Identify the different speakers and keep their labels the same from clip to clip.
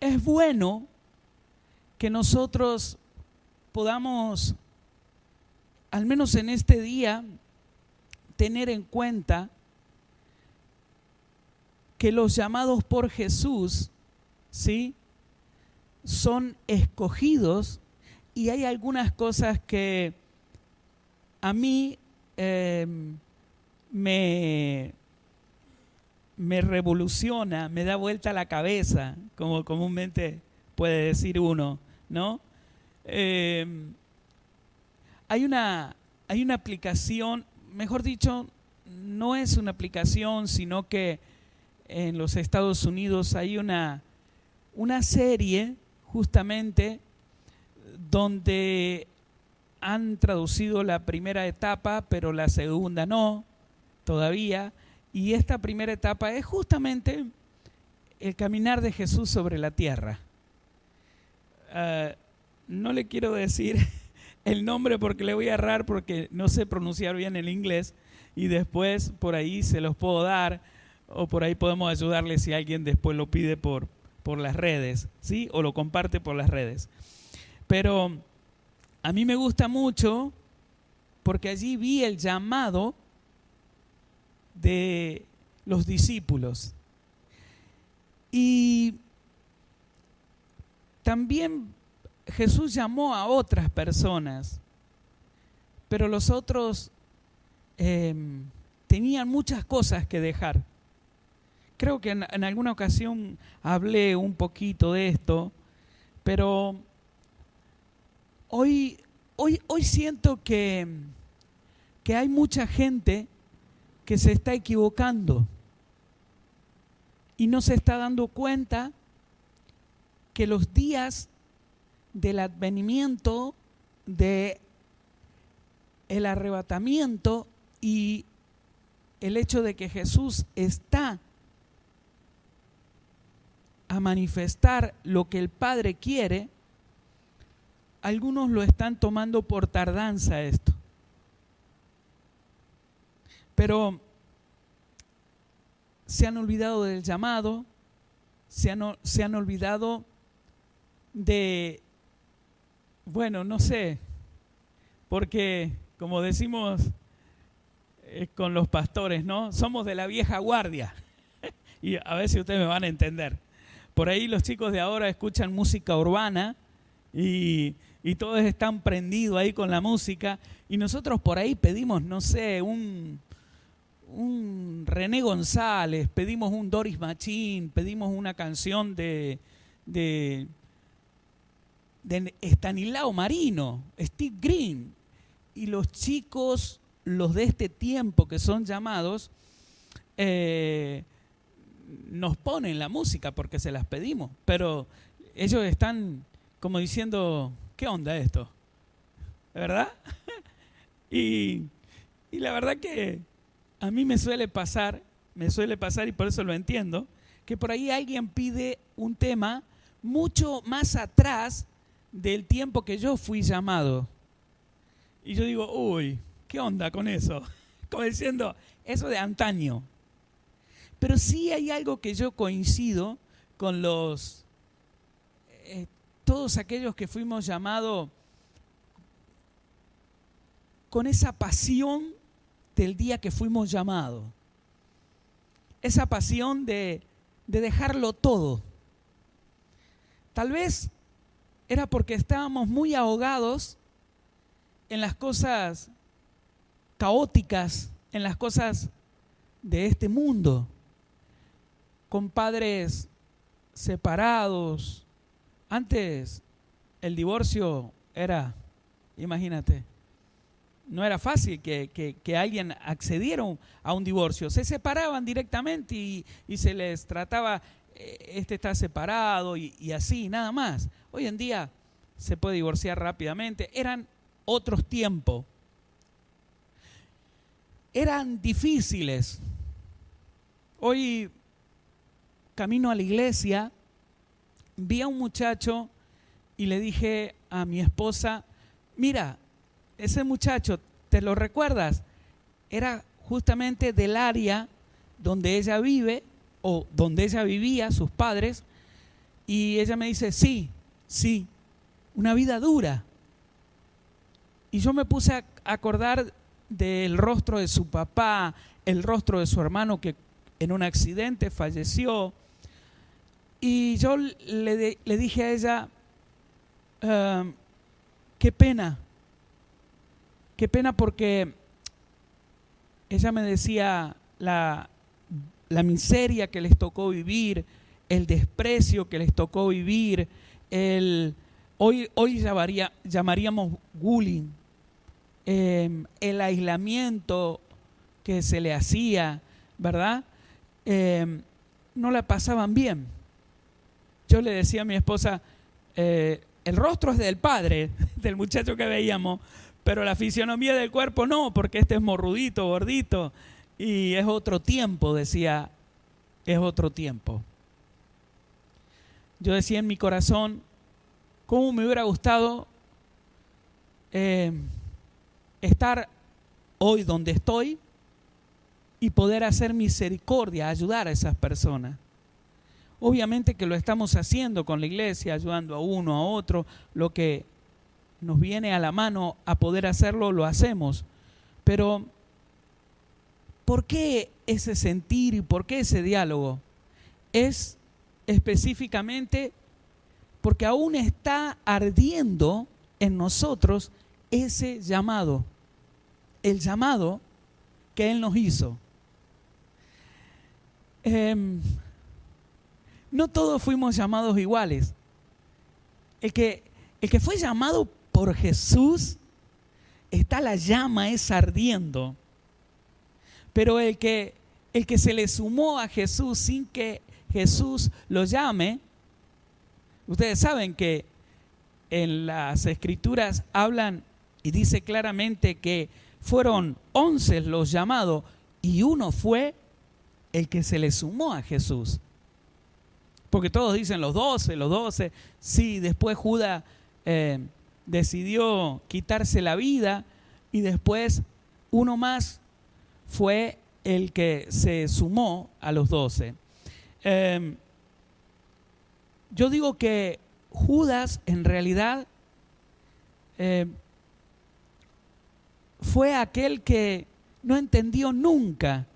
Speaker 1: es bueno que nosotros podamos, al menos en este día, tener en cuenta que los llamados por Jesús, ¿sí?, son escogidos, y hay algunas cosas que a mí me revoluciona, me da vuelta la cabeza, como comúnmente puede decir uno, ¿no? Hay una aplicación, mejor dicho, no es una aplicación, sino que en los Estados Unidos hay una serie justamente donde han traducido la primera etapa, pero la segunda no, todavía. Y esta primera etapa es justamente el caminar de Jesús sobre la tierra. No le quiero decir el nombre porque le voy a errar, porque no sé pronunciar bien el inglés, y después por ahí se los puedo dar, o por ahí podemos ayudarle si alguien después lo pide por las redes, ¿sí?, o lo comparte por las redes. Pero a mí me gusta mucho porque allí vi el llamado de los discípulos. Y también Jesús llamó a otras personas, pero los otros tenían muchas cosas que dejar. Creo que en alguna ocasión hablé un poquito de esto, pero hoy siento que hay mucha gente que se está equivocando y no se está dando cuenta que los días del advenimiento, del arrebatamiento y el hecho de que Jesús está a manifestar lo que el Padre quiere, algunos lo están tomando por tardanza esto. Pero se han olvidado del llamado, se han olvidado de, bueno, no sé, porque como decimos con los pastores, ¿no? Somos de la vieja guardia. Y a ver si ustedes me van a entender. Por ahí los chicos de ahora escuchan música urbana y todos están prendidos ahí con la música, y nosotros por ahí pedimos, no sé, un René González, pedimos un Doris Machín, pedimos una canción de Estanislao Marino, Steve Green, y los chicos, los de este tiempo que son llamados, nos ponen la música porque se las pedimos, pero ellos están como diciendo, ¿qué onda esto? ¿Verdad? Y la verdad que a mí me suele pasar, y por eso lo entiendo, que por ahí alguien pide un tema mucho más atrás del tiempo que yo fui llamado. Y yo digo, uy, ¿qué onda con eso? Como diciendo, eso de antaño. Pero sí hay algo que yo coincido con todos aquellos que fuimos llamados con esa pasión del día que fuimos llamados. Esa pasión de dejarlo todo. Tal vez era porque estábamos muy ahogados en las cosas caóticas, en las cosas de este mundo, con padres separados. Antes el divorcio era, imagínate, no era fácil que alguien accediera a un divorcio. Se separaban directamente y se les trataba, este está separado y así, nada más. Hoy en día se puede divorciar rápidamente. Eran otros tiempos. Eran difíciles. Hoy, camino a la iglesia, vi a un muchacho y le dije a mi esposa, mira, ese muchacho, ¿te lo recuerdas? Era justamente del área donde ella vive, o donde ella vivía, sus padres, Y ella me dice, sí, sí, una vida dura. Y yo me puse a acordar del rostro de su papá, el rostro de su hermano que en un accidente falleció. Y yo le dije a ella, qué pena porque ella me decía la miseria que les tocó vivir, el desprecio que les tocó vivir, hoy llamaríamos bullying, el aislamiento que se le hacía, ¿verdad? No la pasaban bien. Yo le decía a mi esposa, el rostro es del padre, del muchacho que veíamos, pero la fisionomía del cuerpo no, porque este es morrudito, gordito, y es otro tiempo, decía, es otro tiempo. Yo decía en mi corazón, ¿cómo me hubiera gustado estar hoy donde estoy y poder hacer misericordia, ayudar a esas personas? Obviamente que lo estamos haciendo con la iglesia, ayudando a uno, a otro, lo que nos viene a la mano a poder hacerlo, lo hacemos. Pero, ¿por qué ese sentir y por qué ese diálogo? Es específicamente porque aún está ardiendo en nosotros ese llamado, el llamado que Él nos hizo. No todos fuimos llamados iguales. El que fue llamado por Jesús, está la llama esa ardiendo. Pero el que se le sumó a Jesús sin que Jesús lo llame, ustedes saben que en las Escrituras hablan y dice claramente que fueron 11 los llamados y uno fue el que se le sumó a Jesús. Porque todos dicen los 12. Sí, después Judas decidió quitarse la vida y después uno más fue el que se sumó a los 12. Yo digo que Judas en realidad fue aquel que no entendió nunca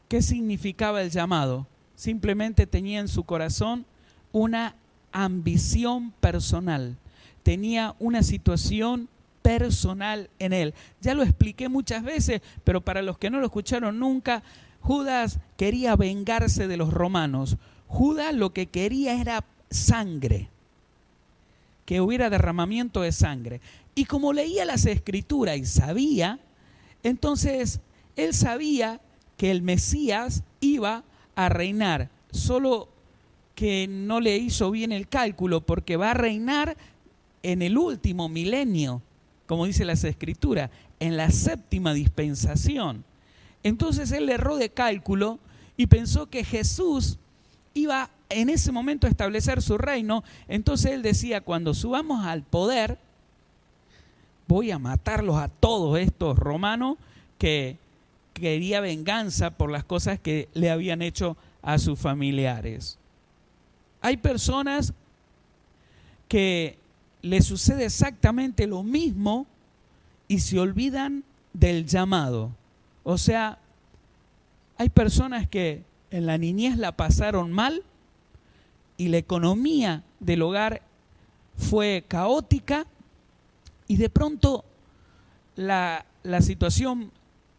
Speaker 1: qué significaba el llamado. Simplemente tenía en su corazón una ambición personal, tenía una situación personal en él. Ya lo expliqué muchas veces, pero para los que no lo escucharon nunca, Judas quería vengarse de los romanos. Judas lo que quería era sangre, que hubiera derramamiento de sangre. Y como leía las Escrituras y sabía, entonces él sabía que el Mesías iba a reinar, solo que no le hizo bien el cálculo, porque va a reinar en el último milenio, como dice las Escrituras, en la séptima dispensación. Entonces él erró de cálculo y pensó que Jesús iba en ese momento a establecer su reino. Entonces él decía, cuando subamos al poder, voy a matarlos a todos estos romanos que quería venganza por las cosas que le habían hecho a sus familiares. Hay personas que les sucede exactamente lo mismo y se olvidan del llamado. O sea, hay personas que en la niñez la pasaron mal y la economía del hogar fue caótica y de pronto la situación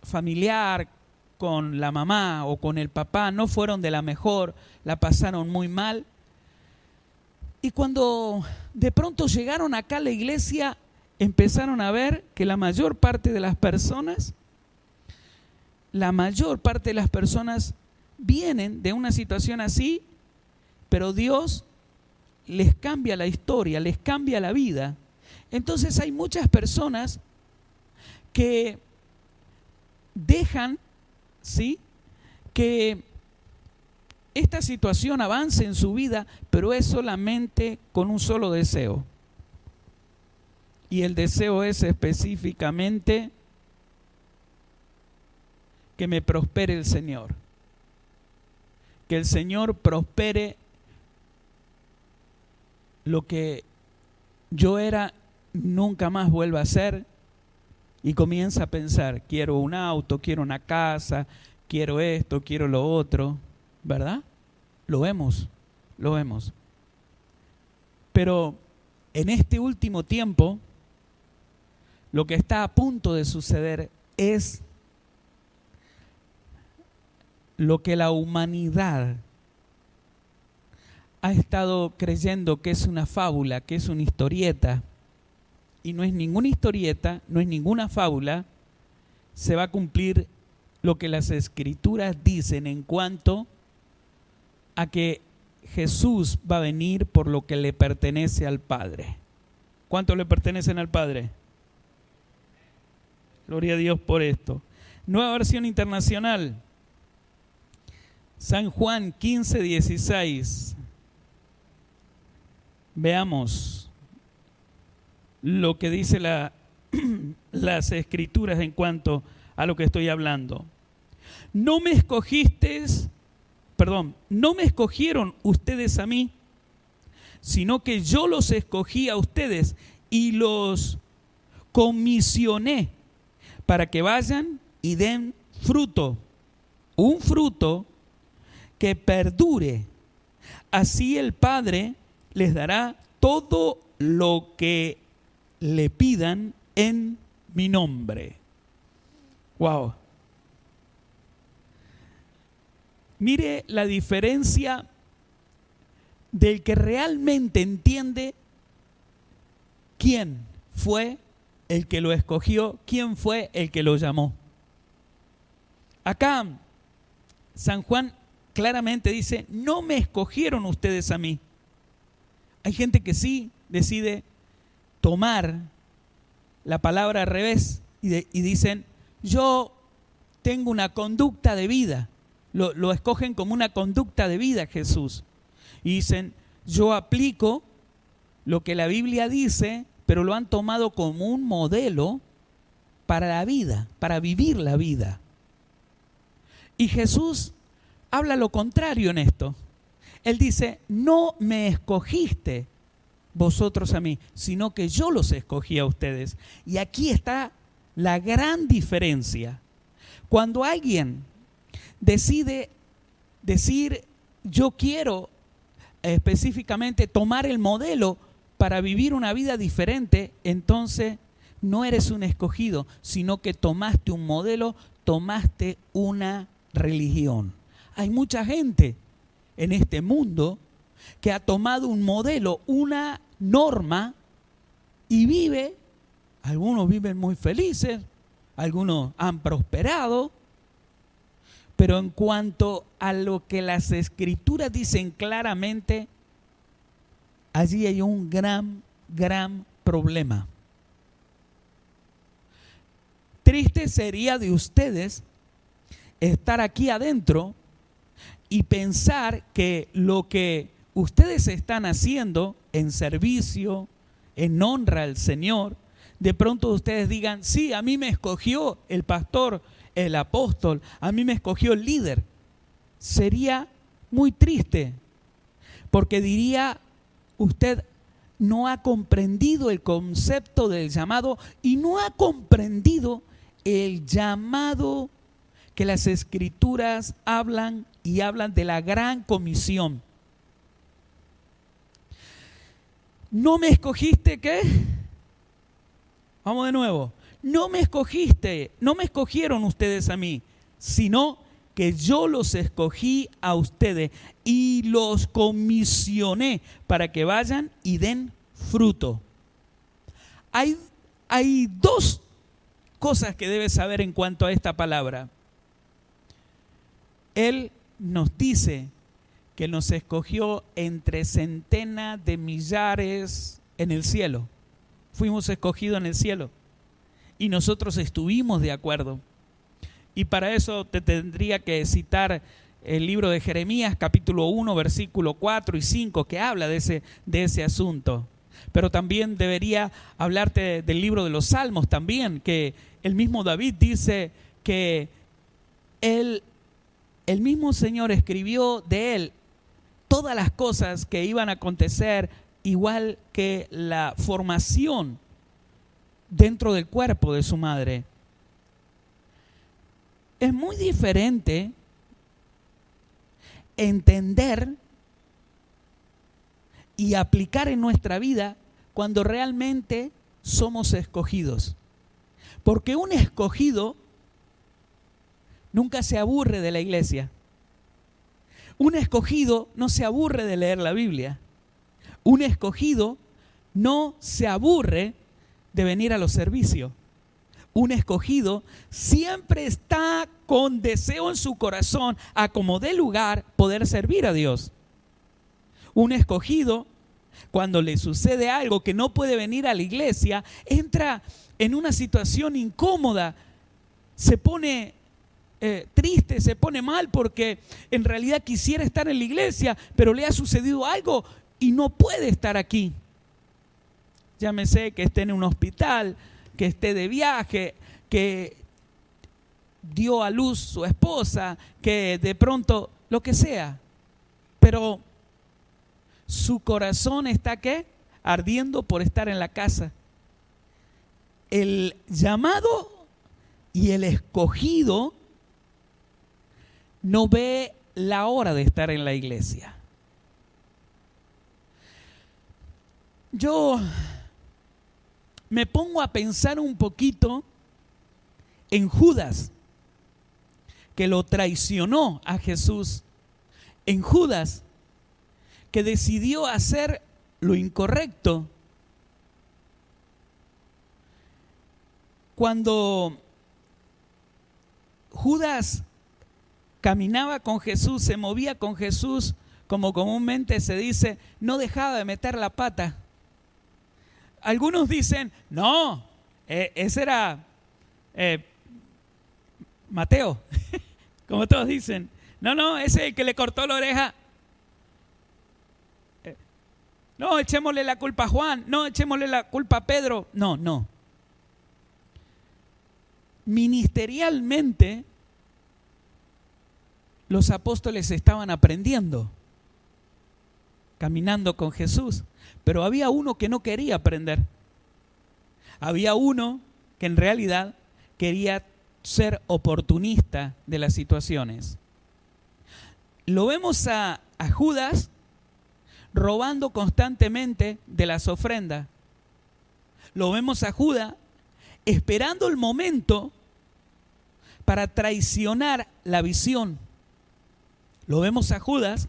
Speaker 1: familiar con la mamá o con el papá no fueron de la mejor, la pasaron muy mal. Y cuando de pronto llegaron acá a la iglesia, empezaron a ver que la mayor parte de las personas vienen de una situación así, pero Dios les cambia la historia, les cambia la vida. Entonces hay muchas personas que dejan, ¿sí?, que esta situación avance en su vida, pero es solamente con un solo deseo. Y el deseo es específicamente que me prospere el Señor. Que el Señor prospere lo que yo era nunca más vuelva a ser, y comienza a pensar, quiero un auto, quiero una casa, quiero esto, quiero lo otro, ¿verdad? Lo vemos. Pero en este último tiempo, lo que está a punto de suceder es lo que la humanidad ha estado creyendo que es una fábula, que es una historieta, y no es ninguna historieta, no es ninguna fábula. Se va a cumplir lo que las Escrituras dicen en cuanto a que Jesús va a venir por lo que le pertenece al Padre. ¿Cuánto le pertenecen al Padre? Gloria a Dios por esto. Nueva versión internacional. San Juan 15:16. Veamos lo que dice las Escrituras en cuanto a lo que estoy hablando. No me escogieron ustedes a mí, sino que yo los escogí a ustedes y los comisioné para que vayan y den fruto, un fruto que perdure. Así el Padre les dará todo lo que le pidan en mi nombre. Wow. Mire la diferencia del que realmente entiende quién fue el que lo escogió, quién fue el que lo llamó. Acá San Juan claramente dice, no me escogieron ustedes a mí. Hay gente que sí decide tomar la palabra al revés y dicen, yo tengo una conducta de vida. Lo escogen como una conducta de vida Jesús. Y dicen, yo aplico lo que la Biblia dice, pero lo han tomado como un modelo para la vida, para vivir la vida. Y Jesús habla lo contrario en esto. Él dice, no me escogiste vosotros a mí, sino que yo los escogí a ustedes. Y aquí está la gran diferencia. Cuando alguien decide decir, yo quiero específicamente tomar el modelo para vivir una vida diferente, entonces no eres un escogido, sino que tomaste un modelo, tomaste una religión. Hay mucha gente en este mundo que ha tomado un modelo, una norma, y vive, algunos viven muy felices, algunos han prosperado, pero en cuanto a lo que las Escrituras dicen claramente, allí hay un gran problema. Triste sería de ustedes estar aquí adentro y pensar que lo que ustedes están haciendo en servicio, en honra al Señor, de pronto ustedes digan, sí, a mí me escogió el pastor, el apóstol, a mí me escogió el líder. Sería muy triste, porque diría, usted no ha comprendido el concepto del llamado y no ha comprendido el llamado que las Escrituras hablan, y hablan de la gran comisión. ¿No me escogiste qué? Vamos de nuevo. No me escogiste, no me escogieron ustedes a mí, sino que yo los escogí a ustedes y los comisioné para que vayan y den fruto. Hay dos cosas que debes saber en cuanto a esta palabra. Él nos dice que nos escogió entre centenas de millares en el cielo. Fuimos escogidos en el cielo y nosotros estuvimos de acuerdo. Y para eso te tendría que citar el libro de Jeremías, capítulo 1, versículo 4 y 5, que habla de ese asunto. Pero también debería hablarte del libro de los Salmos también, que el mismo David dice que el mismo Señor escribió de él todas las cosas que iban a acontecer igual que la formación dentro del cuerpo de su madre. Es muy diferente entender y aplicar en nuestra vida cuando realmente somos escogidos. Porque un escogido nunca se aburre de la iglesia. Un escogido no se aburre de leer la Biblia. Un escogido no se aburre de venir a los servicios. Un escogido siempre está con deseo en su corazón a como dé lugar poder servir a Dios. Un escogido, cuando le sucede algo que no puede venir a la iglesia, entra en una situación incómoda, se pone triste, se pone mal porque en realidad quisiera estar en la iglesia, pero le ha sucedido algo y no puede estar aquí. Llámese que esté en un hospital, que esté de viaje, que dio a luz su esposa, que de pronto lo que sea, pero su corazón está ¿qué? Ardiendo por estar en la casa. El llamado y el escogido no ve la hora de estar en la iglesia. Yo me pongo a pensar un poquito en Judas, que lo traicionó a Jesús. En Judas, que decidió hacer lo incorrecto. Cuando Judas caminaba con Jesús, se movía con Jesús, como comúnmente se dice, no dejaba de meter la pata. Algunos dicen, no, ese era Mateo, como todos dicen. No, ese es el que le cortó la oreja. No, echémosle la culpa a Juan, no, echémosle la culpa a Pedro. No. Ministerialmente, los apóstoles estaban aprendiendo, caminando con Jesús, pero había uno que no quería aprender. Había uno que en realidad quería ser oportunista de las situaciones. Lo vemos a Judas robando constantemente de las ofrendas. Lo vemos a Judas esperando el momento para traicionar la visión. Lo vemos a Judas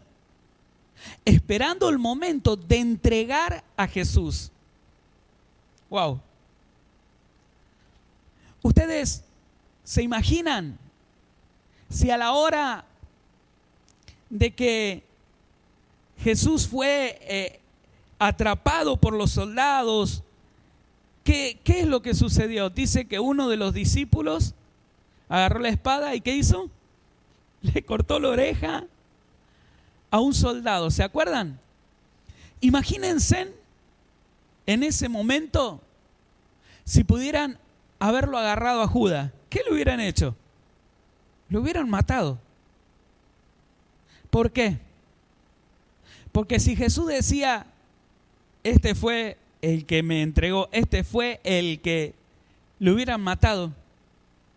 Speaker 1: esperando el momento de entregar a Jesús. Wow. ¿Ustedes se imaginan si a la hora de que Jesús fue atrapado por los soldados, ¿qué es lo que sucedió? Dice que uno de los discípulos agarró la espada y ¿qué hizo? Le cortó la oreja a un soldado. ¿Se acuerdan? Imagínense en ese momento si pudieran haberlo agarrado a Judas. ¿Qué le hubieran hecho? Lo hubieran matado. ¿Por qué? Porque si Jesús decía, este fue el que me entregó, este fue el que lo hubieran matado,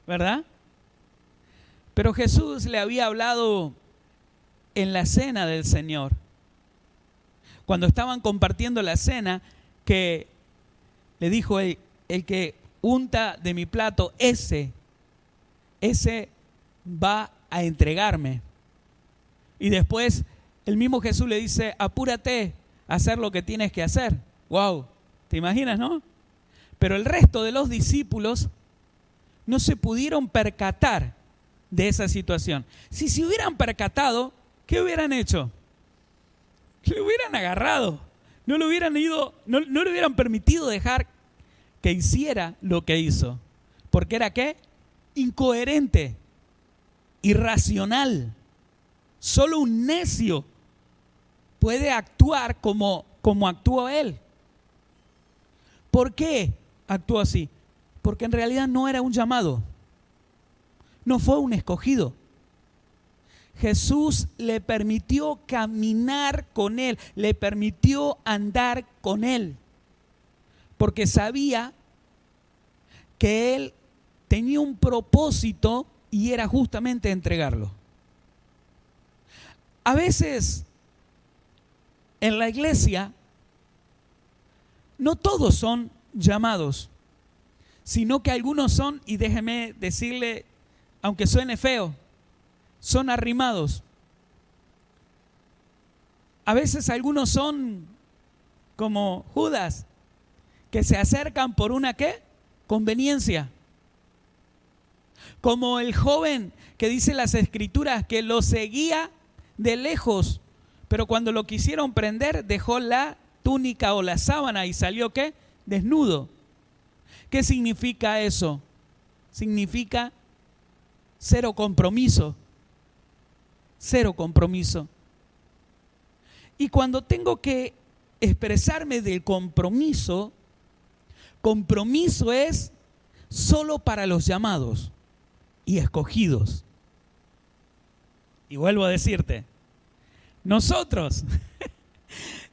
Speaker 1: ¿verdad? Pero Jesús le había hablado en la cena del Señor. Cuando estaban compartiendo la cena, que le dijo el que unta de mi plato, ese va a entregarme. Y después el mismo Jesús le dice, apúrate a hacer lo que tienes que hacer. Wow, ¿te imaginas, no? Pero el resto de los discípulos no se pudieron percatar de esa situación. Si se hubieran percatado, ¿qué hubieran hecho? Le hubieran agarrado. No le hubieran permitido dejar que hiciera lo que hizo. Porque era ¿qué? Incoherente, irracional. Solo un necio puede actuar como actuó él. ¿Por qué actuó así? Porque en realidad no era un llamado. No fue un escogido. Jesús le permitió caminar con él, le permitió andar con él, porque sabía que él tenía un propósito y era justamente entregarlo. A veces en la iglesia no todos son llamados, sino que algunos son, y déjeme decirle, aunque suene feo, son arrimados. A veces algunos son como Judas, que se acercan por una ¿qué? Conveniencia. Como el joven que dice las Escrituras que lo seguía de lejos, pero cuando lo quisieron prender dejó la túnica o la sábana y salió ¿qué? Desnudo. ¿Qué significa eso? Significa cero compromiso. Cero compromiso. Y cuando tengo que expresarme del compromiso, compromiso es solo para los llamados y escogidos. Y vuelvo a decirte, nosotros,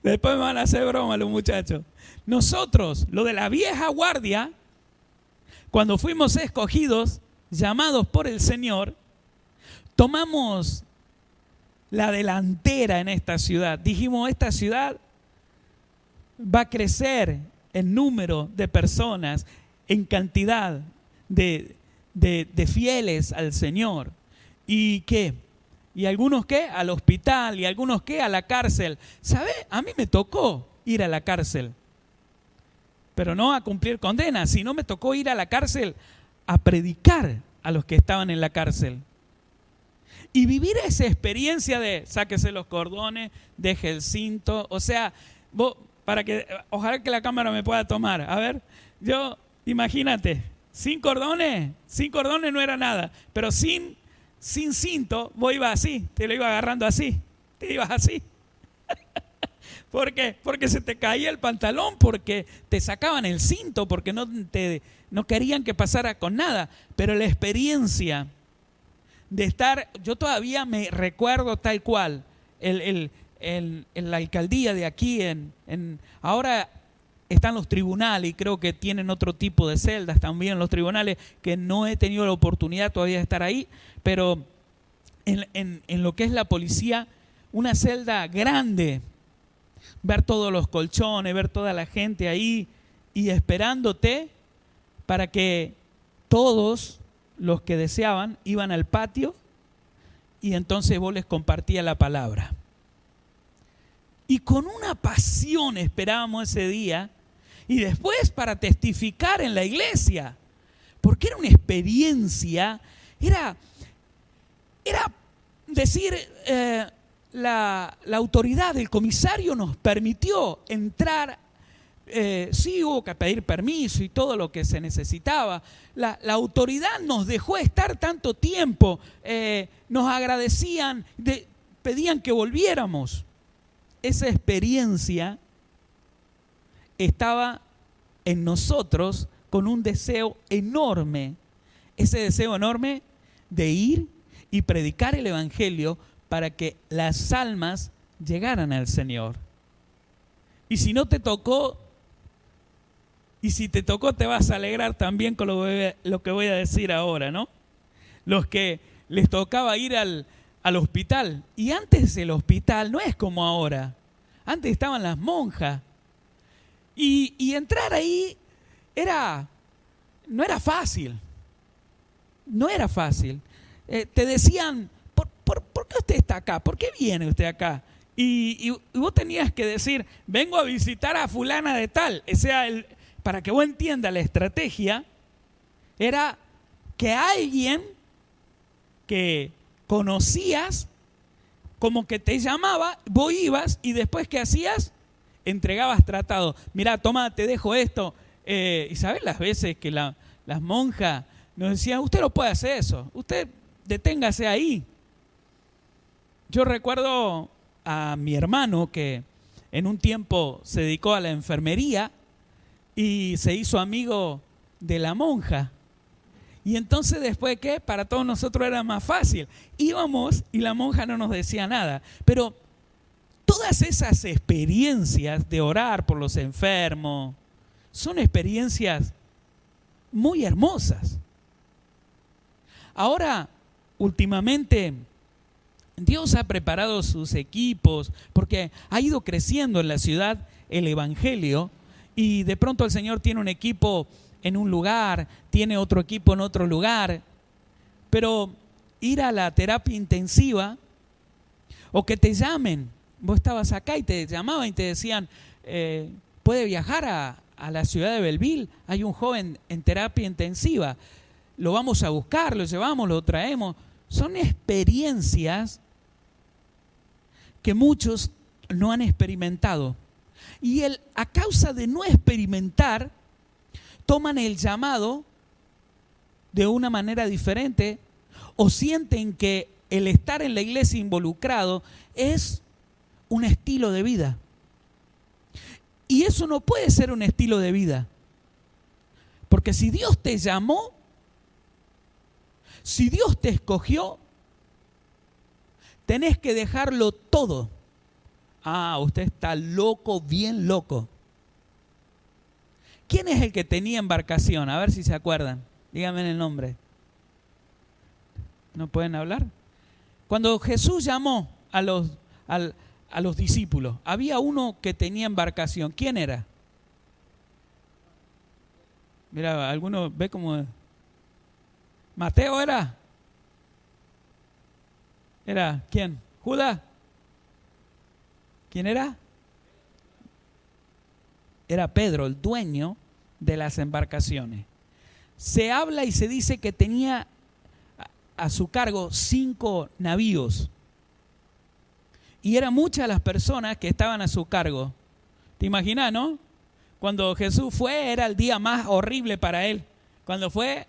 Speaker 1: después me van a hacer broma los muchachos, nosotros, lo de la vieja guardia, cuando fuimos escogidos, llamados por el Señor, tomamos la delantera en esta ciudad. Dijimos, esta ciudad va a crecer en número de personas, en cantidad de fieles al Señor. ¿Y qué? ¿Y algunos qué? Al hospital. ¿Y algunos qué? A la cárcel. ¿Sabe? A mí me tocó ir a la cárcel. Pero no a cumplir condena, sino me tocó ir a la cárcel a predicar a los que estaban en la cárcel. Y vivir esa experiencia de sáquese los cordones, deje el cinto. O sea, vos, ojalá que la cámara me pueda tomar. A ver, imagínate, sin cordones no era nada. Pero sin cinto, vos ibas así, te lo iba agarrando así, te ibas así. ¿Por qué? Porque se te caía el pantalón, porque te sacaban el cinto, porque no querían que pasara con nada. Pero la experiencia de estar, yo todavía me recuerdo tal cual, en la alcaldía de aquí, ahora están los tribunales y creo que tienen otro tipo de celdas también los tribunales, que no he tenido la oportunidad todavía de estar ahí, pero en lo que es la policía, una celda grande, ver todos los colchones, ver toda la gente ahí y esperándote para que todos los que deseaban iban al patio y entonces vos les compartías la palabra. Y con una pasión esperábamos ese día y después para testificar en la iglesia, porque era una experiencia, era decir, la autoridad del comisario nos permitió entrar. Sí hubo que pedir permiso y todo lo que se necesitaba. La autoridad nos dejó estar tanto tiempo, nos agradecían, pedían que volviéramos. Esa experiencia estaba en nosotros con un deseo enorme, ese deseo enorme de ir y predicar el evangelio para que las almas llegaran al Señor. Y si no te tocó, y si te tocó, te vas a alegrar también con lo que voy a decir ahora, ¿no? Los que les tocaba ir al hospital. Y antes el hospital no es como ahora. Antes estaban las monjas. Y entrar ahí no era fácil. No era fácil. Te decían, ¿por qué usted está acá? ¿Por qué viene usted acá? Y vos tenías que decir, vengo a visitar a fulana de tal. O sea, para que vos entiendas la estrategia, era que alguien que conocías, como que te llamaba, vos ibas y después ¿qué hacías? Entregabas tratado. Mirá, toma, te dejo esto. Y ¿sabes las veces que las monjas nos decían, usted no puede hacer eso, usted deténgase ahí? Yo recuerdo a mi hermano que en un tiempo se dedicó a la enfermería y se hizo amigo de la monja. Y entonces después, ¿qué? Para todos nosotros era más fácil. Íbamos y la monja no nos decía nada. Pero todas esas experiencias de orar por los enfermos son experiencias muy hermosas. Ahora, últimamente, Dios ha preparado sus equipos porque ha ido creciendo en la ciudad el evangelio y de pronto el Señor tiene un equipo en un lugar, tiene otro equipo en otro lugar, pero ir a la terapia intensiva o que te llamen, vos estabas acá y te llamaban y te decían, puede viajar a la ciudad de Belleville, hay un joven en terapia intensiva, lo vamos a buscar, lo llevamos, lo traemos. Son experiencias que muchos no han experimentado. Y a causa de no experimentar, toman el llamado de una manera diferente o sienten que el estar en la iglesia involucrado es un estilo de vida. Y eso no puede ser un estilo de vida. Porque si Dios te llamó, si Dios te escogió, tenés que dejarlo todo. Ah, usted está loco, bien loco. ¿Quién es el que tenía embarcación? A ver si se acuerdan. Díganme el nombre. ¿No pueden hablar? Cuando Jesús llamó a los discípulos, había uno que tenía embarcación. ¿Quién era? Mira, alguno ve como... ¿Mateo era? ¿Era quién? ¿Judas? ¿Quién era? Era Pedro, el dueño de las embarcaciones. Se habla y se dice que tenía a su cargo 5 navíos. Y eran muchas las personas que estaban a su cargo. ¿Te imaginas, no? Cuando Jesús fue, era el día más horrible para él. Cuando fue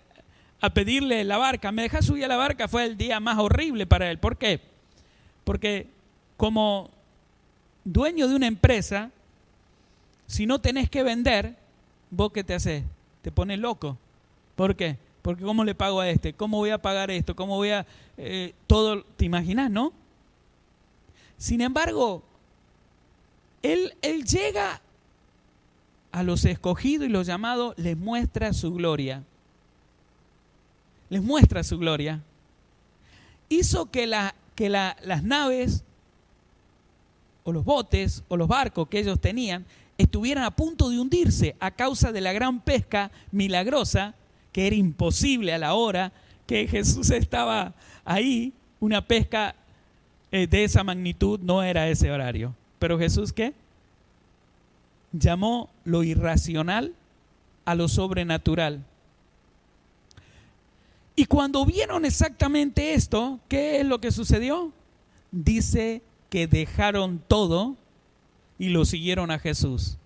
Speaker 1: a pedirle la barca, me dejás subir a la barca, fue el día más horrible para él. ¿Por qué? Porque como dueño de una empresa, si no tenés que vender, ¿vos qué te haces? Te pones loco. ¿Por qué? Porque ¿cómo le pago a este? ¿Cómo voy a pagar esto? ¿Cómo voy a...? Todo, ¿te imaginas, no? Sin embargo, él llega a los escogidos y los llamados, les muestra su gloria. Les muestra su gloria. Hizo que las naves o los botes o los barcos que ellos tenían estuvieran a punto de hundirse a causa de la gran pesca milagrosa, que era imposible a la hora que Jesús estaba ahí. Una pesca de esa magnitud no era ese horario. Pero Jesús, ¿qué? Llamó lo irracional a lo sobrenatural. Y cuando vieron exactamente esto, ¿qué es lo que sucedió? Dice que dejaron todo y lo siguieron a Jesús.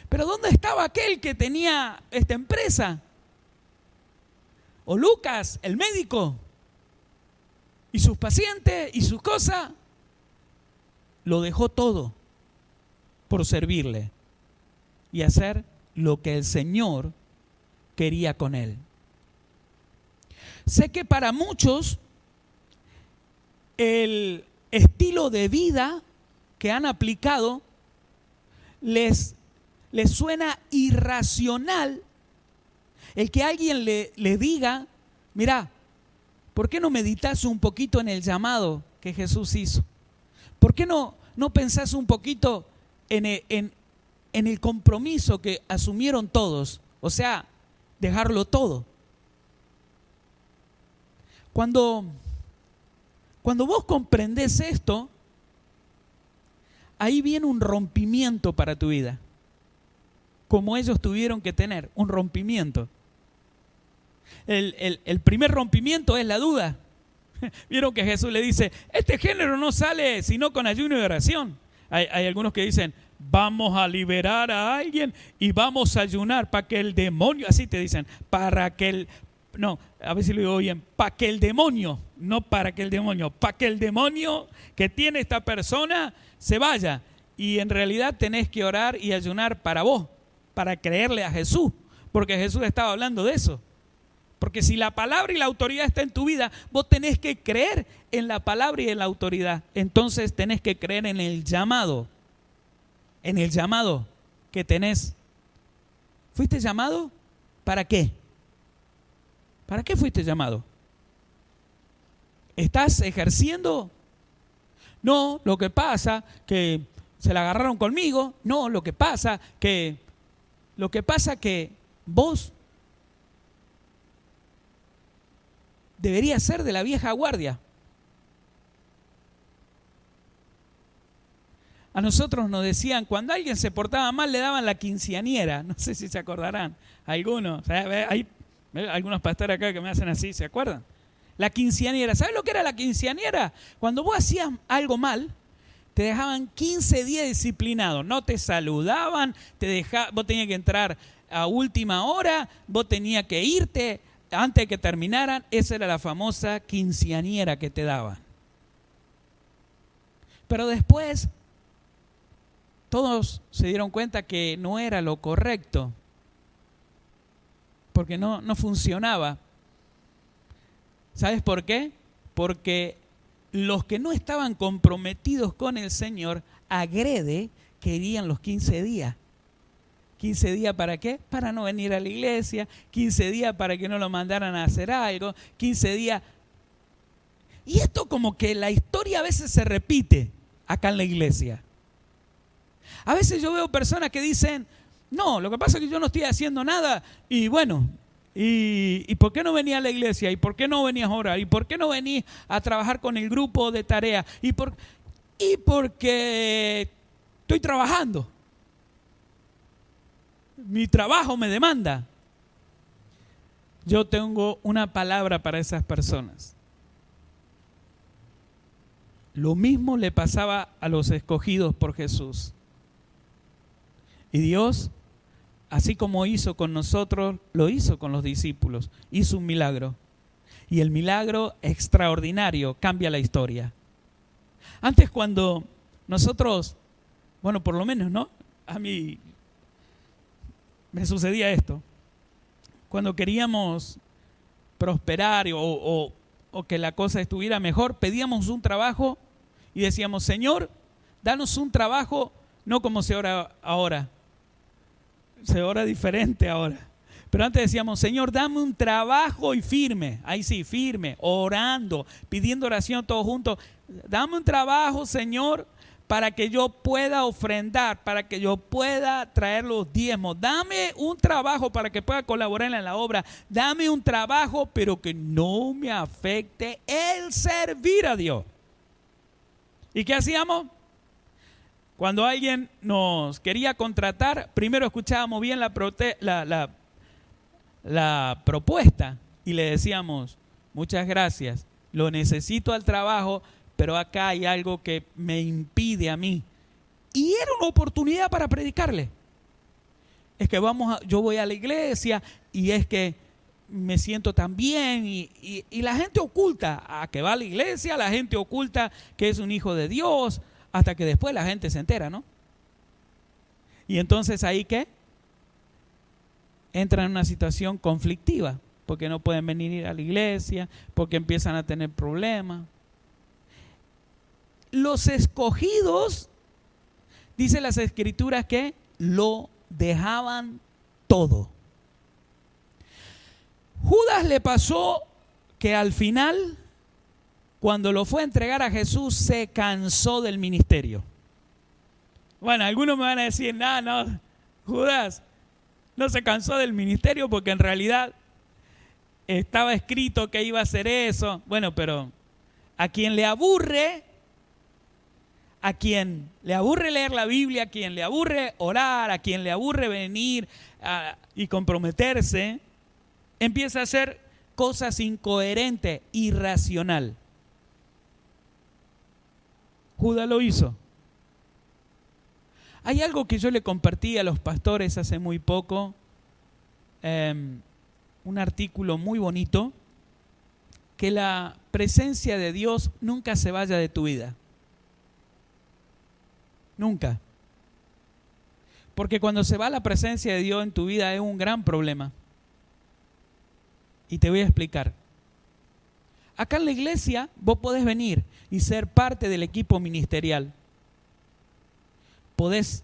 Speaker 1: Pero ¿dónde estaba aquel que tenía esta empresa? O Lucas, el médico, y sus pacientes y sus cosas. Lo dejó todo por servirle y hacer lo que el Señor quería con él. Sé que para muchos el estilo de vida que han aplicado les suena irracional el que alguien le diga, mira, ¿por qué no meditas un poquito en el llamado que Jesús hizo? ¿Por qué no pensás un poquito en el compromiso que asumieron todos? O sea, dejarlo todo. Cuando vos comprendés esto, ahí viene un rompimiento para tu vida. Como ellos tuvieron que tener, un rompimiento. El primer rompimiento es la duda. Vieron que Jesús le dice, este género no sale sino con ayuno y oración. Hay algunos que dicen, vamos a liberar a alguien y vamos a ayunar para que el demonio, así te dicen, para que el... No, a ver si lo digo bien, para que el demonio, no para que el demonio, para que el demonio que tiene esta persona se vaya. Y en realidad tenés que orar y ayunar para vos, para creerle a Jesús, porque Jesús estaba hablando de eso. Porque si la palabra y la autoridad está en tu vida, vos tenés que creer en la palabra y en la autoridad. Entonces tenés que creer en el llamado que tenés. ¿Fuiste llamado? ¿Para qué? ¿Para qué fuiste llamado? ¿Estás ejerciendo? No, lo que pasa que se la agarraron conmigo. No, lo que pasa que vos deberías ser de la vieja guardia. A nosotros nos decían, cuando alguien se portaba mal, le daban la quinceañera. No sé si se acordarán. Algunos, hay algunos pastores acá que me hacen así, ¿se acuerdan? La quinceañera. ¿Sabes lo que era la quinceañera? Cuando vos hacías algo mal, te dejaban 15 días disciplinado. No te saludaban, vos tenías que entrar a última hora, vos tenías que irte antes de que terminaran. Esa era la famosa quinceañera que te daban. Pero después todos se dieron cuenta que no era lo correcto, porque no funcionaba. ¿Sabes por qué? Porque los que no estaban comprometidos con el Señor, agrede, querían los 15 días. ¿15 días para qué? Para no venir a la iglesia, 15 días para que no lo mandaran a hacer algo, 15 días. Y esto como que la historia a veces se repite acá en la iglesia. A veces yo veo personas que dicen, no, lo que pasa es que yo no estoy haciendo nada y bueno, ¿y por qué no venía a la iglesia? ¿Y por qué no venías a orar? ¿Y por qué no venís a trabajar con el grupo de tarea? Y porque estoy trabajando. Mi trabajo me demanda. Yo tengo una palabra para esas personas. Lo mismo le pasaba a los escogidos por Jesús. Y Dios, así como hizo con nosotros, lo hizo con los discípulos. Hizo un milagro. Y el milagro extraordinario cambia la historia. Antes cuando nosotros, bueno, por lo menos, ¿no? A mí me sucedía esto. Cuando queríamos prosperar o que la cosa estuviera mejor, pedíamos un trabajo y decíamos, Señor, danos un trabajo, no como se ora ahora. Se ora diferente ahora. Pero antes decíamos, Señor, dame un trabajo y firme. Ahí sí, firme, orando, pidiendo oración todos juntos. Dame un trabajo, Señor, para que yo pueda ofrendar, para que yo pueda traer los diezmos. Dame un trabajo para que pueda colaborar en la obra. Dame un trabajo, pero que no me afecte el servir a Dios. ¿Y qué hacíamos? Cuando alguien nos quería contratar, primero escuchábamos bien la propuesta y le decíamos, muchas gracias, lo necesito al trabajo, pero acá hay algo que me impide a mí. Y era una oportunidad para predicarle. Es que yo voy a la iglesia y es que me siento tan bien y la gente oculta a que va a la iglesia, la gente oculta que es un hijo de Dios, hasta que después la gente se entera, ¿no? Y entonces ahí ¿qué? Entran en una situación conflictiva, porque no pueden venir a la iglesia, porque empiezan a tener problemas. Los escogidos, dice las Escrituras que lo dejaban todo. Judas le pasó que al final, cuando lo fue a entregar a Jesús, se cansó del ministerio. Bueno, algunos me van a decir, no, Judas no se cansó del ministerio porque en realidad estaba escrito que iba a hacer eso. Bueno, pero a quien le aburre leer la Biblia, a quien le aburre orar, a quien le aburre venir y comprometerse, empieza a hacer cosas incoherentes, irracional. Judas lo hizo. Hay algo que yo le compartí a los pastores hace muy poco, un artículo muy bonito, que la presencia de Dios nunca se vaya de tu vida. Nunca. Porque cuando se va la presencia de Dios en tu vida es un gran problema. Y te voy a explicar. Acá en la iglesia vos podés venir y ser parte del equipo ministerial. Podés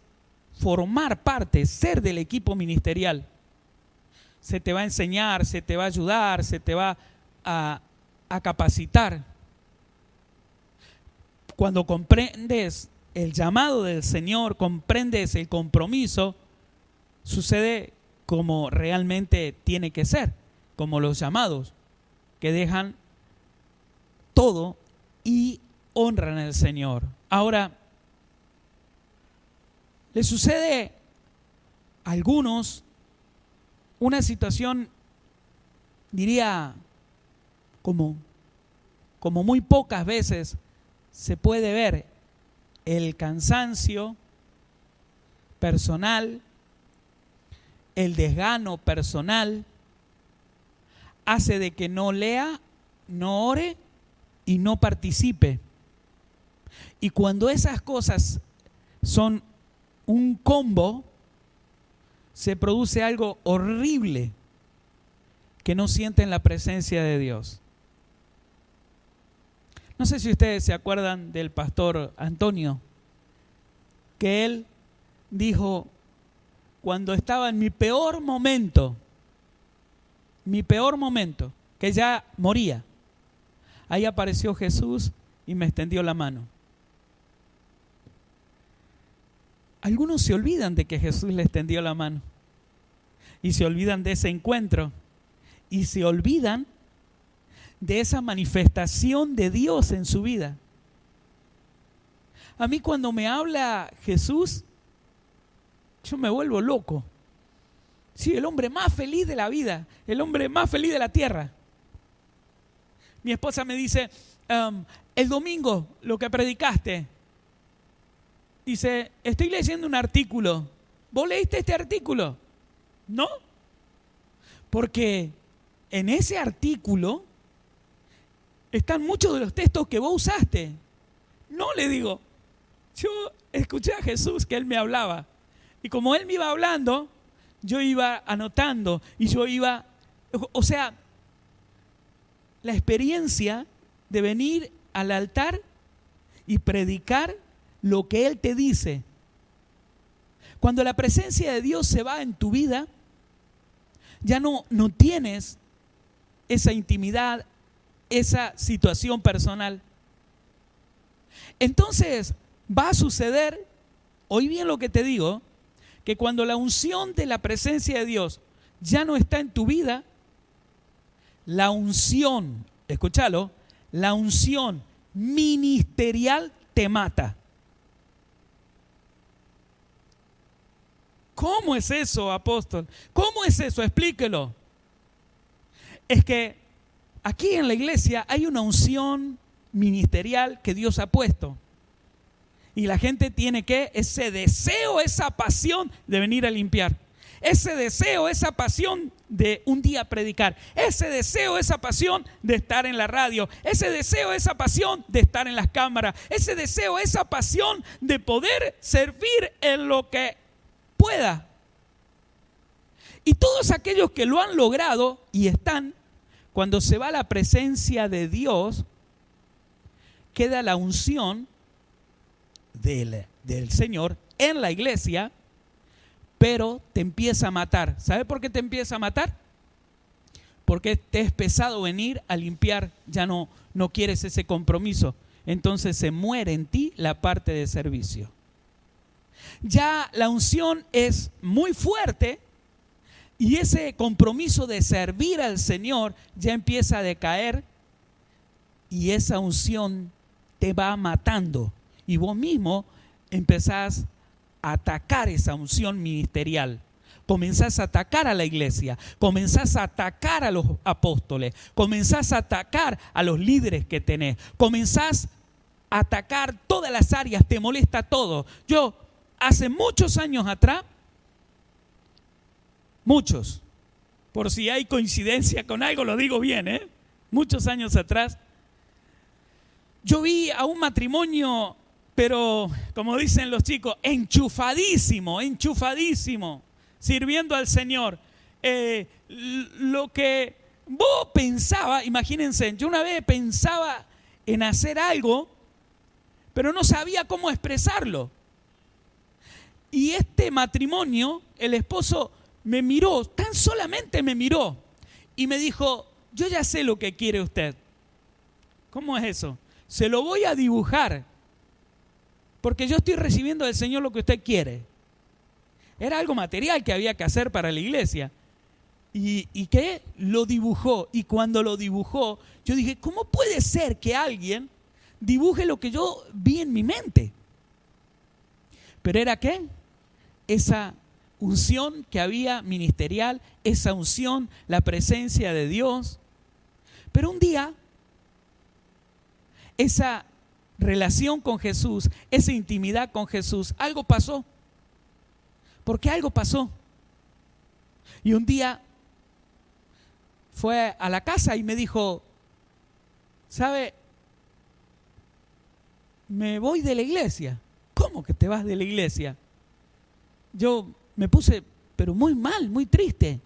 Speaker 1: formar parte, ser del equipo ministerial. Se te va a enseñar, se te va a ayudar, se te va a capacitar. Cuando comprendes el llamado del Señor, comprendes el compromiso, sucede como realmente tiene que ser, como los llamados, que dejan todo y honran al Señor. Ahora, le sucede a algunos una situación, diría, como muy pocas veces se puede ver, el cansancio personal, el desgano personal, hace de que no lea, no ore y no participe. Y cuando esas cosas son un combo, se produce algo horrible, que no sienten la presencia de Dios. No sé si ustedes se acuerdan del pastor Antonio, que él dijo, cuando estaba en mi peor momento, que ya moría, ahí apareció Jesús y me extendió la mano. Algunos se olvidan de que Jesús le extendió la mano y se olvidan de ese encuentro y se olvidan de esa manifestación de Dios en su vida. A mí cuando me habla Jesús, yo me vuelvo loco. Sí, el hombre más feliz de la vida, el hombre más feliz de la tierra. Mi esposa me dice, el domingo lo que predicaste, dice, estoy leyendo un artículo. ¿Vos leíste este artículo? ¿No? Porque en ese artículo están muchos de los textos que vos usaste. No, le digo, yo escuché a Jesús que Él me hablaba. Y como Él me iba hablando, yo iba anotando y yo iba, o sea, la experiencia de venir al altar y predicar lo que Él te dice. Cuando la presencia de Dios se va en tu vida, ya no tienes esa intimidad, esa situación personal. Entonces va a suceder, oí bien lo que te digo, que cuando la unción de la presencia de Dios ya no está en tu vida, la unción, escúchalo, la unción ministerial te mata. ¿Cómo es eso, apóstol? ¿Cómo es eso? Explíquelo. Es que aquí en la iglesia hay una unción ministerial que Dios ha puesto. Y la gente tiene ese deseo, esa pasión de venir a limpiar. Ese deseo, esa pasión de un día predicar. Ese deseo, esa pasión de estar en la radio. Ese deseo, esa pasión de estar en las cámaras. Ese deseo, esa pasión de poder servir en lo que pueda. Y todos aquellos que lo han logrado y están, cuando se va la presencia de Dios, queda la unción del Señor en la iglesia, pero te empieza a matar. ¿Sabe por qué te empieza a matar? Porque te es pesado venir a limpiar, ya no quieres ese compromiso. Entonces se muere en ti la parte de servicio. Ya la unción es muy fuerte y ese compromiso de servir al Señor ya empieza a decaer y esa unción te va matando. Y vos mismo empezás a atacar esa unción ministerial. Comenzás a atacar a la iglesia, comenzás a atacar a los apóstoles, comenzás a atacar a los líderes que tenés, comenzás a atacar todas las áreas, te molesta todo. Yo, hace muchos años atrás, muchos, por si hay coincidencia con algo, lo digo bien, muchos años atrás, yo vi a un matrimonio, pero como dicen los chicos, enchufadísimo, sirviendo al Señor. Lo que vos pensaba, imagínense, yo una vez pensaba en hacer algo, pero no sabía cómo expresarlo. Y este matrimonio, el esposo me miró, tan solamente me miró y me dijo, yo ya sé lo que quiere usted. ¿Cómo es eso? Se lo voy a dibujar, porque yo estoy recibiendo del Señor lo que usted quiere. Era algo material que había que hacer para la iglesia. ¿Y qué? Lo dibujó. Y cuando lo dibujó, yo dije, ¿cómo puede ser que alguien dibuje lo que yo vi en mi mente? ¿Pero era qué? Esa unción que había ministerial, esa unción, la presencia de Dios. Pero un día, esa relación con Jesús, esa intimidad con Jesús, algo pasó. Porque algo pasó. Y un día fue a la casa y me dijo, ¿sabe? Me voy de la iglesia. ¿Cómo que te vas de la iglesia? Yo me puse, pero muy mal, muy triste.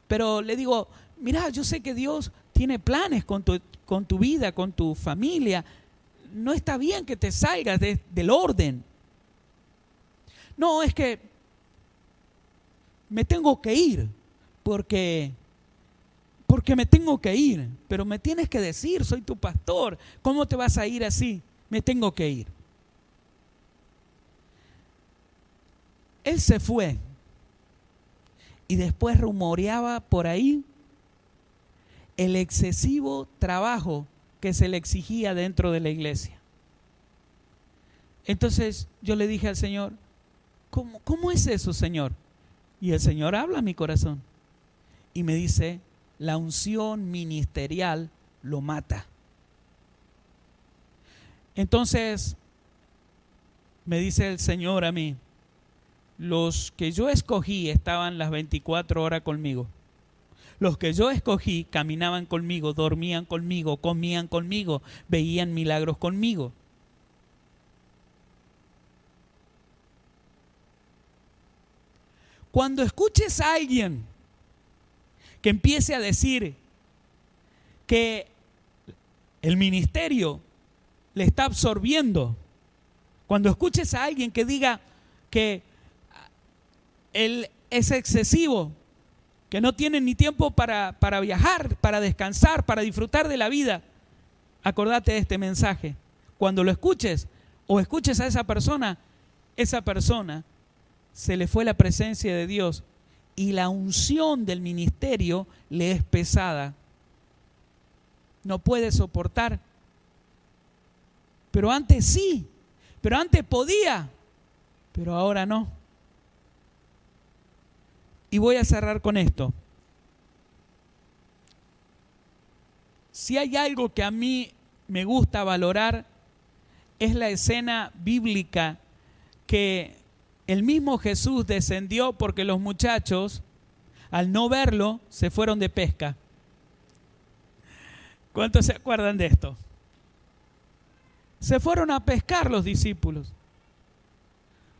Speaker 1: Pero le digo, mira, yo sé que Dios tiene planes con tu vida, con tu familia. No está bien que te salgas del orden. No, es que me tengo que ir, porque me tengo que ir. Pero me tienes que decir, soy tu pastor. ¿Cómo te vas a ir así? Me tengo que ir. Él se fue y después rumoreaba por ahí el excesivo trabajo que se le exigía dentro de la iglesia. Entonces yo le dije al Señor, ¿cómo es eso, Señor? Y el Señor habla a mi corazón y me dice, la unción ministerial lo mata. Entonces me dice el Señor a mí, los que yo escogí estaban las 24 horas conmigo. Los que yo escogí caminaban conmigo, dormían conmigo, comían conmigo, veían milagros conmigo. Cuando escuches a alguien que empiece a decir que el ministerio le está absorbiendo, cuando escuches a alguien que diga que él es excesivo, que no tiene ni tiempo para viajar, para descansar, para disfrutar de la vida, acordate de este mensaje. Cuando lo escuches o escuches a esa persona se le fue la presencia de Dios y la unción del ministerio le es pesada. No puede soportar. Pero antes sí, pero antes podía, pero ahora no. Y voy a cerrar con esto. Si hay algo que a mí me gusta valorar, es la escena bíblica que el mismo Jesús descendió porque los muchachos, al no verlo, se fueron de pesca. ¿Cuántos se acuerdan de esto? Se fueron a pescar los discípulos.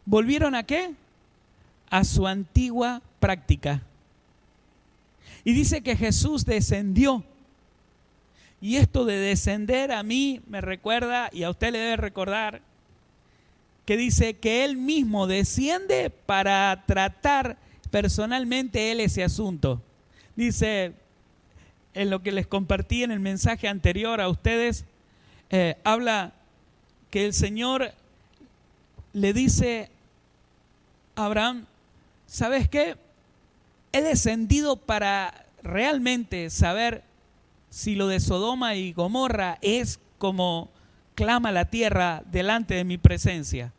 Speaker 1: ¿Volvieron a qué? A su antigua práctica. Y dice que Jesús descendió. Y esto de descender a mí me recuerda, y a usted le debe recordar, que dice que Él mismo desciende para tratar personalmente Él ese asunto. Dice, en lo que les compartí en el mensaje anterior a ustedes, habla que el Señor le dice a Abraham, ¿sabes qué? He descendido para realmente saber si lo de Sodoma y Gomorra es como clama la tierra delante de mi presencia.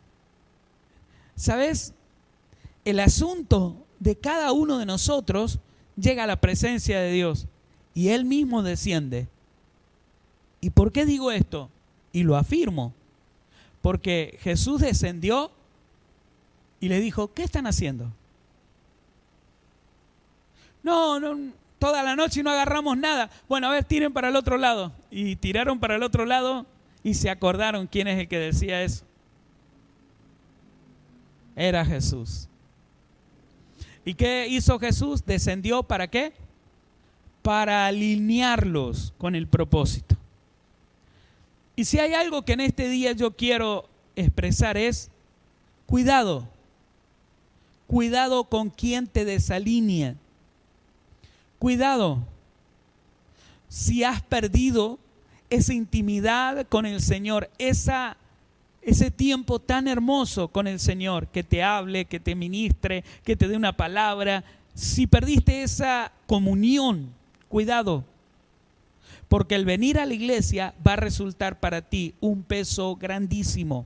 Speaker 1: ¿Sabes? El asunto de cada uno de nosotros llega a la presencia de Dios y Él mismo desciende. ¿Y por qué digo esto? Y lo afirmo. Porque Jesús descendió y le dijo, ¿qué están haciendo? No, toda la noche no agarramos nada. Bueno, a ver, tiren para el otro lado. Y tiraron para el otro lado y se acordaron quién es el que decía eso. Era Jesús. ¿Y qué hizo Jesús? ¿Descendió para qué? para alinearlos con el propósito. Y si hay algo que en este día yo quiero expresar es cuidado. Cuidado con quien te desalinea. Cuidado. Si has perdido esa intimidad con el Señor, ese tiempo tan hermoso con el Señor, que te hable, que te ministre, que te dé una palabra, si perdiste esa comunión, cuidado. Porque el venir a la iglesia va a resultar para ti un peso grandísimo.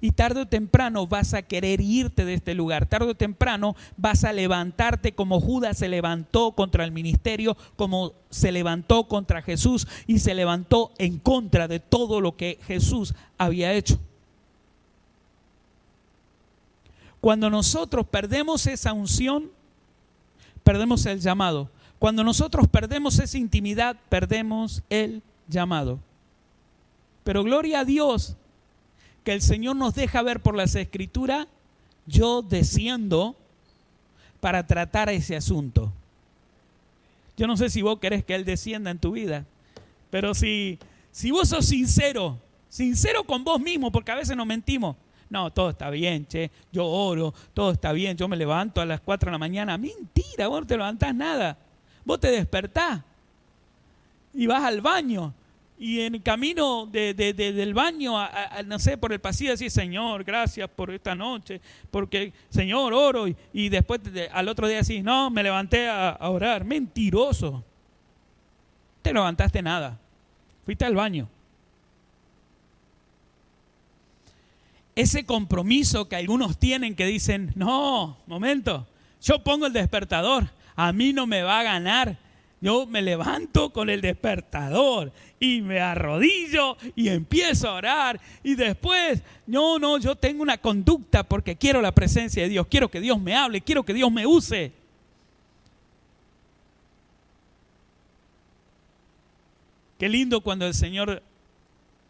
Speaker 1: Y tarde o temprano vas a querer irte de este lugar. Tarde o temprano vas a levantarte como Judas se levantó contra el ministerio, como se levantó contra Jesús y se levantó en contra de todo lo que Jesús había hecho. Cuando nosotros perdemos esa unción, perdemos el llamado. Cuando nosotros perdemos esa intimidad, perdemos el llamado. Pero gloria a Dios que el Señor nos deja ver por las Escrituras, yo desciendo para tratar ese asunto. Yo no sé si vos querés que Él descienda en tu vida, pero si vos sos sincero con vos mismo, porque a veces nos mentimos. No, todo está bien, che, yo oro, todo está bien, yo me levanto a las 4 de la mañana. Mentira, vos no te levantás nada. Vos te despertás y vas al baño y en el camino del baño, no sé, por el pasillo decís, Señor, gracias por esta noche, porque Señor, oro, y después al otro día decís, no, me levanté a orar. Mentiroso. No te levantaste nada, fuiste al baño. Ese compromiso que algunos tienen que dicen, no, momento, yo pongo el despertador, a mí no me va a ganar. Yo me levanto con el despertador y me arrodillo y empiezo a orar. Y después, no, yo tengo una conducta porque quiero la presencia de Dios. Quiero que Dios me hable, quiero que Dios me use. Qué lindo cuando el Señor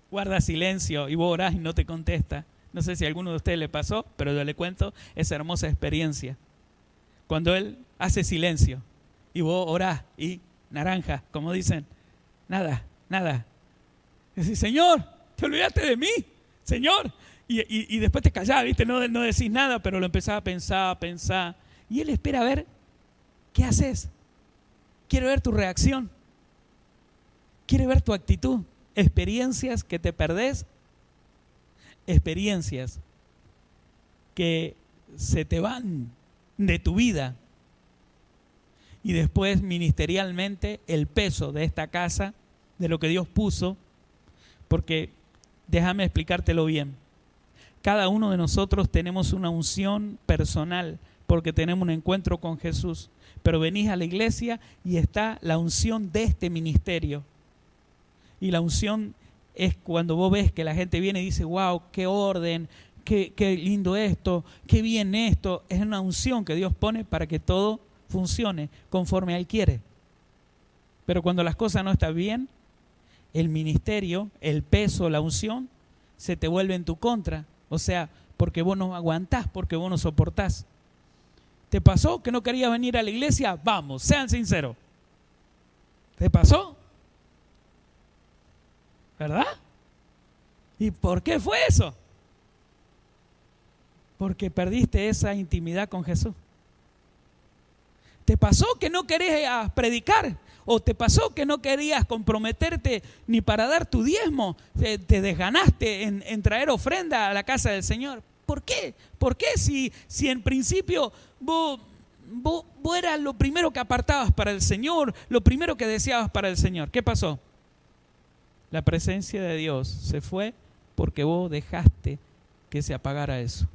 Speaker 1: guarda silencio y vos orás y no te contesta. No sé si a alguno de ustedes le pasó, pero yo le cuento esa hermosa experiencia. Cuando Él hace silencio y vos orás y naranja, como dicen, nada. Decís, Señor, te olvidaste de mí, Señor. Y después te callás, ¿viste? No decís nada, pero lo empezás a pensar. Y Él espera a ver qué haces. Quiere ver tu reacción. Quiere ver tu actitud. Experiencias que te perdés. Experiencias que se te van de tu vida. Y después ministerialmente el peso de esta casa, de lo que Dios puso, porque déjame explicártelo bien. Cada uno de nosotros tenemos una unción personal porque tenemos un encuentro con Jesús, pero venís a la iglesia y está la unción de este ministerio. Y la unción es cuando vos ves que la gente viene y dice, wow, qué orden, qué lindo esto, qué bien esto. Es una unción que Dios pone para que todo funcione conforme Él quiere. Pero cuando las cosas no están bien, el ministerio, el peso, la unción, se te vuelve en tu contra. O sea, porque vos no aguantás, porque vos no soportás. ¿Te pasó que no querías venir a la iglesia? Vamos, sean sinceros. ¿Te pasó? ¿Verdad? ¿Y por qué fue eso? Porque perdiste esa intimidad con Jesús. ¿Te pasó que no querías predicar? ¿O te pasó que no querías comprometerte ni para dar tu diezmo? Te desganaste en traer ofrenda a la casa del Señor. ¿Por qué? ¿Por qué si en principio vos eras lo primero que apartabas para el Señor, lo primero que deseabas para el Señor? ¿Qué pasó? La presencia de Dios se fue porque vos dejaste que se apagara eso.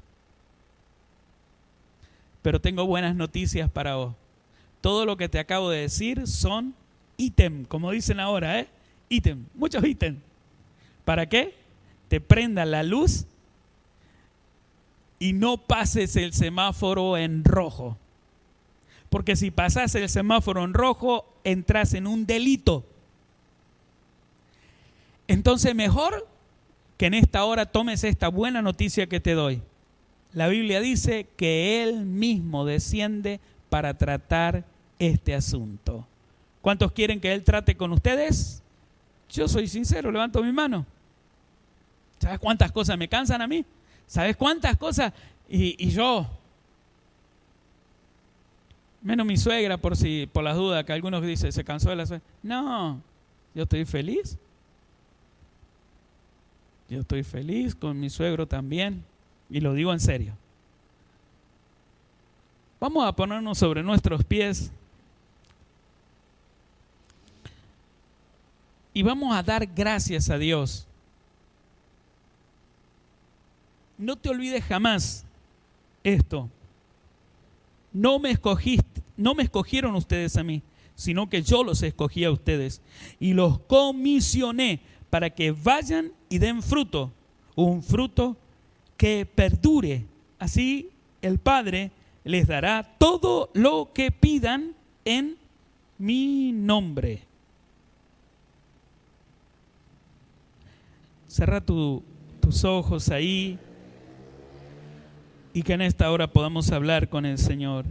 Speaker 1: Pero tengo buenas noticias para vos. Todo lo que te acabo de decir son ítem, como dicen ahora, ítem, muchos ítems. ¿Para qué? Te prenda la luz y no pases el semáforo en rojo. Porque si pasas el semáforo en rojo, entras en un delito. Entonces mejor que en esta hora tomes esta buena noticia que te doy. La Biblia dice que Él mismo desciende para tratar este asunto. ¿Cuántos quieren que Él trate con ustedes? Yo soy sincero, levanto mi mano. ¿Sabes cuántas cosas me cansan a mí? ¿Sabes cuántas cosas? Y yo, menos mi suegra, por las dudas, que algunos dicen, se cansó de la suegra. No, yo estoy feliz. Yo estoy feliz con mi suegro también. Y lo digo en serio. Vamos a ponernos sobre nuestros pies. Y vamos a dar gracias a Dios. No te olvides jamás esto. No me escogieron ustedes a mí, sino que yo los escogí a ustedes y los comisioné para que vayan y den fruto, un fruto que perdure. Así el Padre les dará todo lo que pidan en mi nombre. Cerra tus ojos ahí y que en esta hora podamos hablar con el Señor.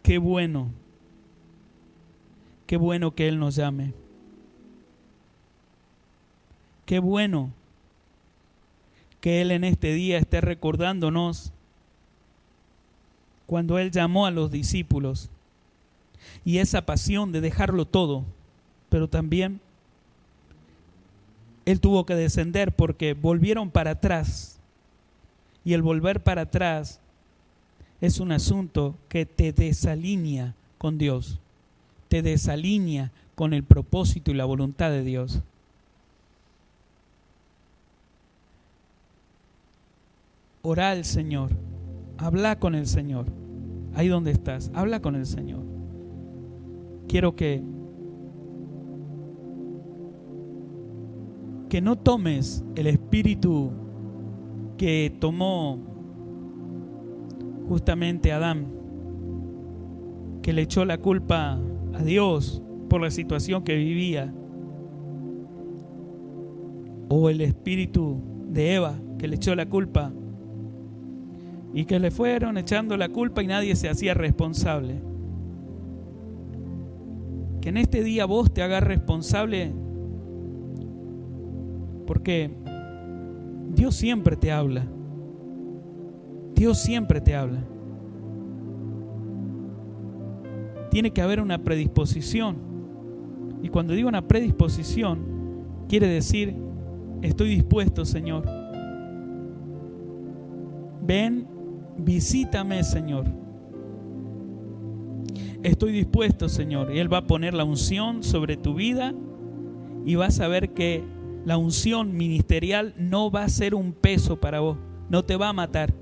Speaker 1: Qué bueno que Él nos llame. Qué bueno que Él en este día esté recordándonos cuando Él llamó a los discípulos y esa pasión de dejarlo todo, pero también Él tuvo que descender porque volvieron para atrás y el volver para atrás es un asunto que te desalinea con Dios, te desalinea con el propósito y la voluntad de Dios. Ora al Señor, habla con el Señor, ahí donde estás, habla con el Señor. Quiero que no tomes el espíritu que tomó justamente Adán, que le echó la culpa a Dios por la situación que vivía, o el espíritu de Eva, que le echó la culpa y que le fueron echando la culpa y nadie se hacía responsable. Que en este día vos te hagas responsable, porque Dios siempre te habla. Dios siempre te habla. Tiene que haber una predisposición. Y cuando digo una predisposición, quiere decir, estoy dispuesto, Señor. Ven, visítame, Señor. Estoy dispuesto, Señor. Y Él va a poner la unción sobre tu vida y vas a ver que la unción ministerial no va a ser un peso para vos. No te va a matar.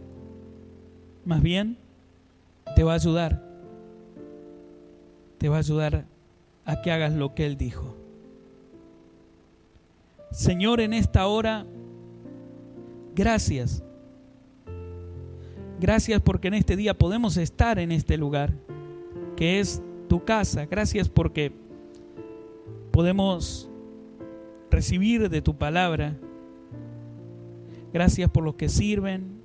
Speaker 1: Más bien, te va a ayudar. Te va a ayudar a que hagas lo que Él dijo. Señor, en esta hora, gracias. Gracias porque en este día podemos estar en este lugar, que es tu casa. Gracias porque podemos recibir de tu palabra. Gracias por los que sirven.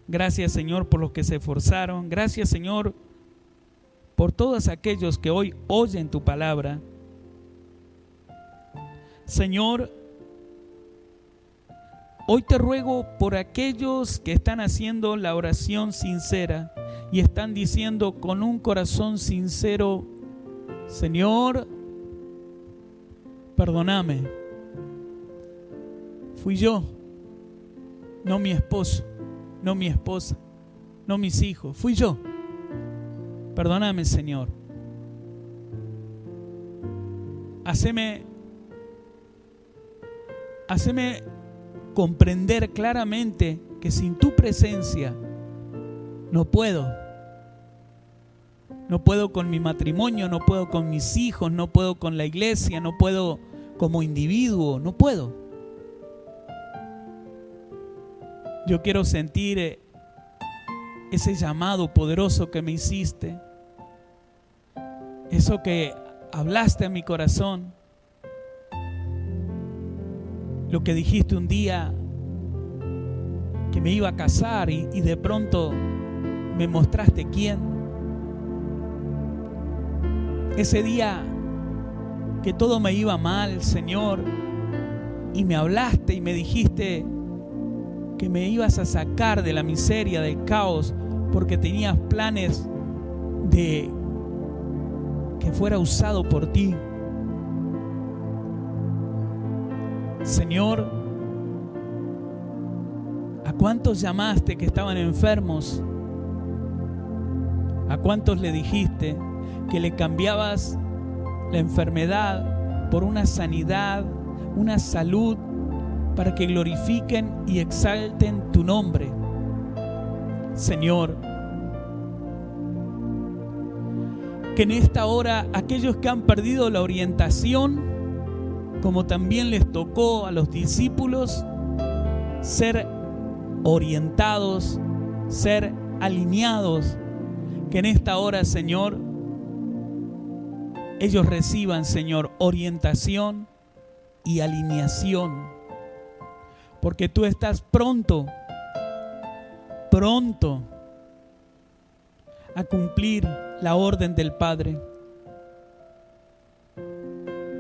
Speaker 1: Gracias, Señor, por los que se esforzaron. Gracias, Señor, por todos aquellos que hoy oyen tu palabra. Señor, hoy te ruego por aquellos que están haciendo la oración sincera y están diciendo con un corazón sincero: Señor, perdóname. Fui yo, no mi esposo, no mi esposa, no mis hijos. Fui yo. Perdóname, Señor. Haceme comprender claramente que sin tu presencia no puedo. No puedo con mi matrimonio, no puedo con mis hijos, no puedo con la iglesia, no puedo como individuo, no puedo. Yo quiero sentir ese llamado poderoso que me hiciste, eso que hablaste a mi corazón, lo que dijiste un día que me iba a casar y de pronto me mostraste quién. ese día que todo me iba mal, Señor, y me hablaste y me dijiste que me ibas a sacar de la miseria, del caos, porque tenías planes de que fuera usado por ti. Señor, ¿a cuántos llamaste que estaban enfermos? ¿A cuántos le dijiste que le cambiabas la enfermedad por una sanidad, una salud, para que glorifiquen y exalten tu nombre? Señor, que en esta hora aquellos que han perdido la orientación, como también les tocó a los discípulos, ser orientados, ser alineados, que en esta hora, Señor, ellos reciban, Señor, orientación y alineación, porque tú estás pronto a cumplir la orden del Padre.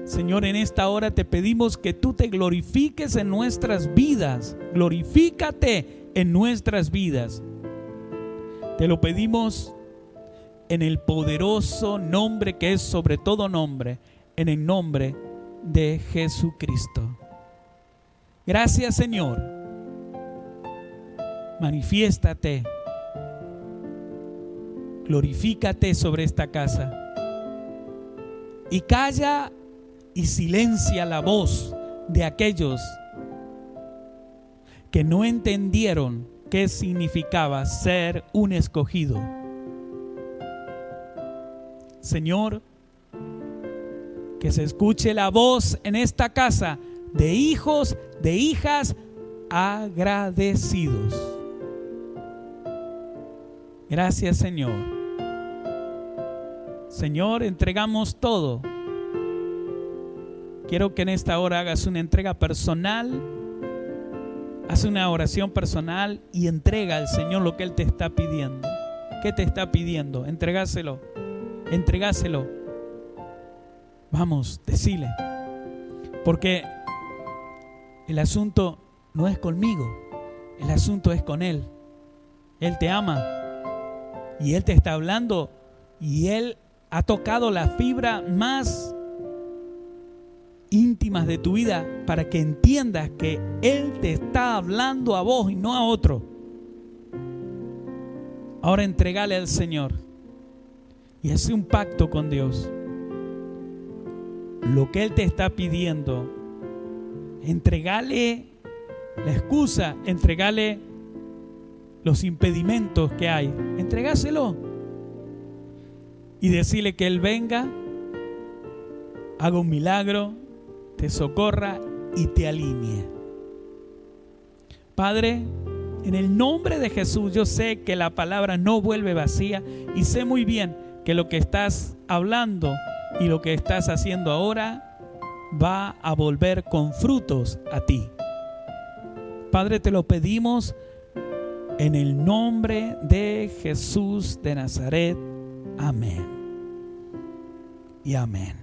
Speaker 1: Señor, en esta hora te pedimos que tú te glorifiques en nuestras vidas. Glorifícate en nuestras vidas. Te lo pedimos en el poderoso nombre que es sobre todo nombre, en el nombre de Jesucristo. Gracias, Señor. Manifiéstate. Glorifícate sobre esta casa. Y calla y silencia la voz de aquellos que no entendieron qué significaba ser un escogido. Señor, que se escuche la voz en esta casa de hijos, de hijas agradecidos. Gracias, Señor. Señor, entregamos todo. Quiero que en esta hora hagas una entrega personal. Haz una oración personal y entrega al Señor lo que Él te está pidiendo. ¿Qué te está pidiendo? Entregáselo. Entregáselo. Vamos, decile. Porque el asunto no es conmigo. El asunto es con Él. Él te ama. Y Él te está hablando. Y Él ha tocado la fibra más íntimas de tu vida para que entiendas que Él te está hablando a vos y no a otro. Ahora entregale al Señor y hace un pacto con Dios. Lo que Él te está pidiendo, entregale la excusa, entregale los impedimentos que hay, entregáselo y decirle que Él venga, haga un milagro, te socorra y te alinee. Padre, en el nombre de Jesús, yo sé que la palabra no vuelve vacía y sé muy bien que lo que estás hablando y lo que estás haciendo ahora va a volver con frutos a ti. Padre, te lo pedimos en el nombre de Jesús de Nazaret. Amén y amén.